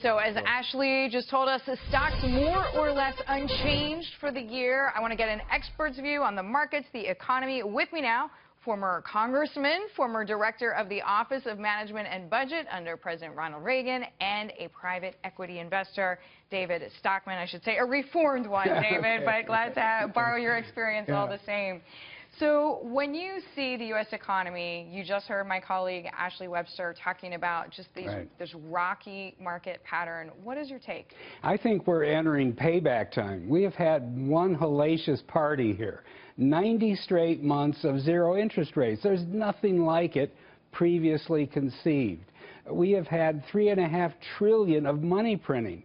So as Ashley just told us, the stocks more or less unchanged for the year. I want to get an expert's view on the markets, the economy. With me now, former congressman, former director of the Office of Management and Budget under President Ronald Reagan, and a private equity investor, David Stockman. I should say a reformed one, David, but glad to borrow your experience all the same. So when you see the U.S. economy, you just heard my colleague Ashley Webster talking about just this rocky market pattern. What is your take? I think we're entering payback time. We have had one hellacious party here. 90 straight months of zero interest rates. There's nothing like it previously conceived. We have had $3.5 trillion of money printing.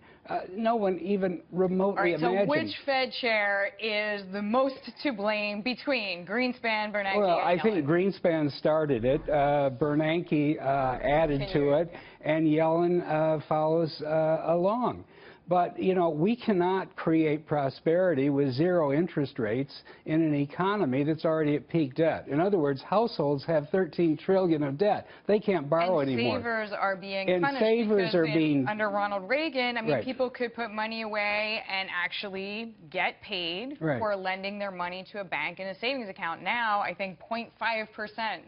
No one even remotely imagined. So which Fed chair is the most to blame between Greenspan, Bernanke, Well, I and Yellen? think Greenspan started it. Bernanke added to it, and Yellen follows along. But, you know, we cannot create prosperity with zero interest rates in an economy that's already at peak debt. In other words, households have $13 trillion of debt. They can't borrow anymore. And savers are being punished savers are being... Under Ronald Reagan, I mean, people could put money away and actually get paid for lending their money to a bank in a savings account. Now, I think 0.5%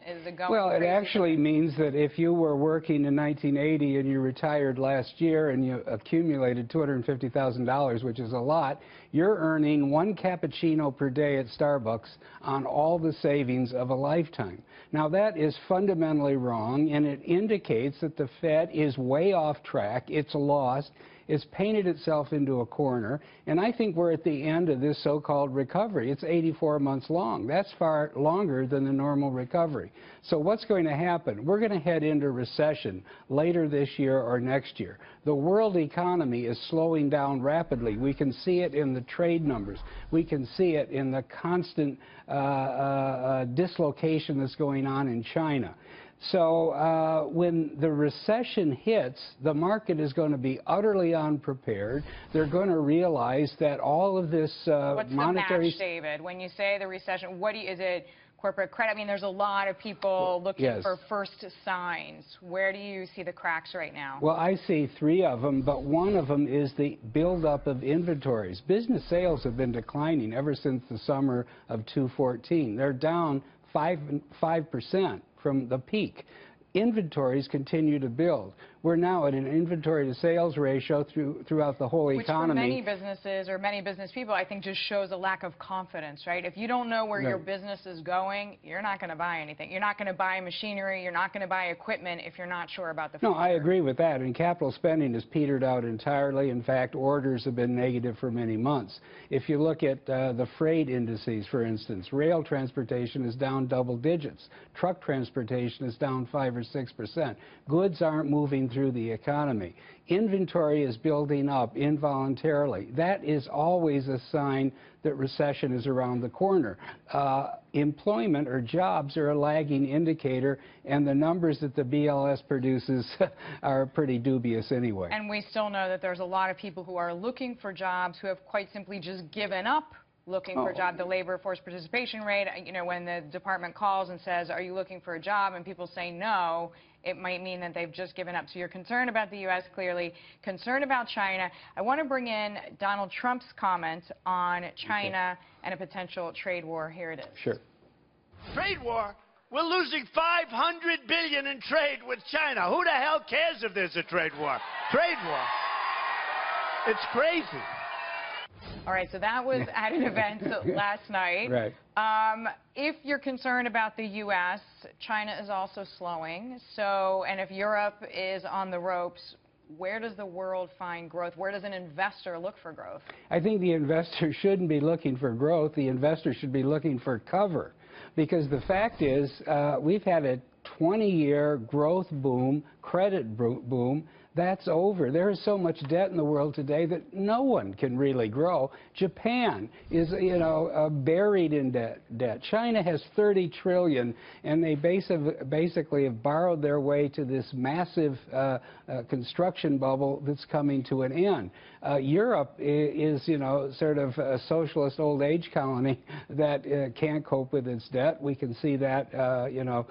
is the going Well, it crazy actually means that if you were working in 1980 and you retired last year and you accumulated $250,000, which is a lot, you're earning one cappuccino per day at Starbucks on all the savings of a lifetime. Now, that is fundamentally wrong, and it indicates that the Fed is way off track. It's lost. It's painted itself into a corner, and I think we're at the end of this so-called recovery. It's 84 months long. That's far longer than the normal recovery. So what's going to happen? We're going to head into recession later this year or next year. The world economy is slowing down rapidly. We can see it in the trade numbers. We can see it in the constant dislocation that's going on in China. So when the recession hits, the market is going to be utterly unprepared. They're going to realize that all of this What's the match, David? When you say the recession, is it corporate credit? I mean, there's a lot of people looking for first signs. Where do you see the cracks right now? Well, I see three of them, but one of them is the buildup of inventories. Business sales have been declining ever since the summer of 2014. They're down 5% from the peak. Inventories continue to build. We're now at an inventory to sales ratio throughout the whole economy. Which for many businesses or many business people, I think just shows a lack of confidence, right? If you don't know where your business is going, you're not going to buy anything. You're not going to buy machinery. You're not going to buy equipment if you're not sure about the future. No, I agree with that. And capital spending has petered out entirely. In fact, orders have been negative for many months. If you look at the freight indices, for instance, rail transportation is down double digits. Truck transportation is down 5 or 6%. Goods aren't moving through the economy. Inventory is building up involuntarily. That is always a sign that recession is around the corner. Employment or jobs are a lagging indicator, and the numbers that the BLS produces are pretty dubious anyway. And we still know that there's a lot of people who are looking for jobs who have quite simply just given up looking for a job. The labor force participation rate, you know, when the department calls and says, are you looking for a job, and people say no, it might mean that they've just given up. So you're concerned about the U.S., clearly, concerned about China. I want to bring in Donald Trump's comments on China and a potential trade war. Here it is. Sure. Trade war? We're losing $500 billion in trade with China. Who the hell cares if there's a trade war? Trade war. It's crazy. All right, so that was at an event last night. Right. If you're concerned about the U.S., China is also slowing. So, and if Europe is on the ropes, where does the world find growth? Where does an investor look for growth? I think the investor shouldn't be looking for growth. The investor should be looking for cover. Because the fact is, we've had a 20-year growth boom, credit boom. That's over. There is so much debt in the world today that no one can really grow. Japan is, you know, buried in debt. China has $30 trillion, and they basically have borrowed their way to this massive construction bubble that's coming to an end. Europe is, you know, sort of a socialist old age colony that can't cope with its debt. We can see that, you know,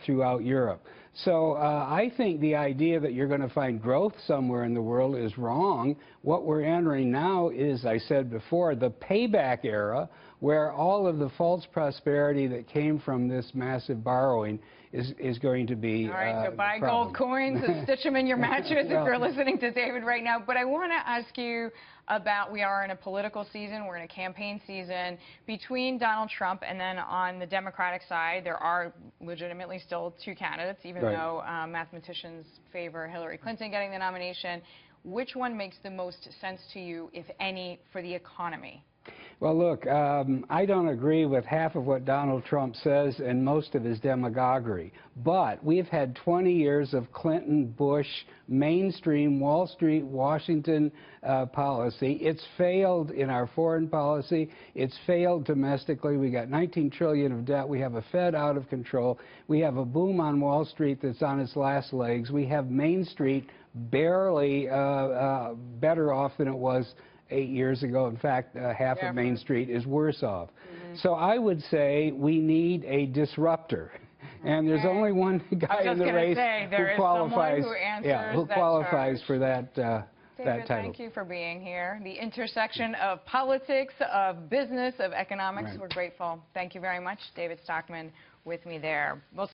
throughout Europe. So I think the idea that you're going to find growth somewhere in the world is wrong. What we're entering now is, I said before, the payback era, where all of the false prosperity that came from this massive borrowing is going to be all right, so buy problem. gold coins and stitch them in your mattress if you're listening to David right now. But I want to ask you about, we are in a political season, we're in a campaign season between Donald Trump and then on the Democratic side, there are legitimately still two candidates, even though mathematicians favor Hillary Clinton getting the nomination. Which one makes the most sense to you, if any, for the economy? Well, look, I don't agree with half of what Donald Trump says and most of his demagoguery. But we've had 20 years of Clinton, Bush, mainstream Wall Street, Washington policy. It's failed in our foreign policy. It's failed domestically. We got $19 trillion of debt. We have a Fed out of control. We have a boom on Wall Street that's on its last legs. We have Main Street barely better off than it was 8 years ago. In fact, half of Main Street is worse off. So I would say we need a disruptor. And there's only one guy in the race who qualifies, for that David, title. thank you for being here. The intersection of politics, of business, of economics. We're grateful. Thank you very much. David Stockman with me there. We'll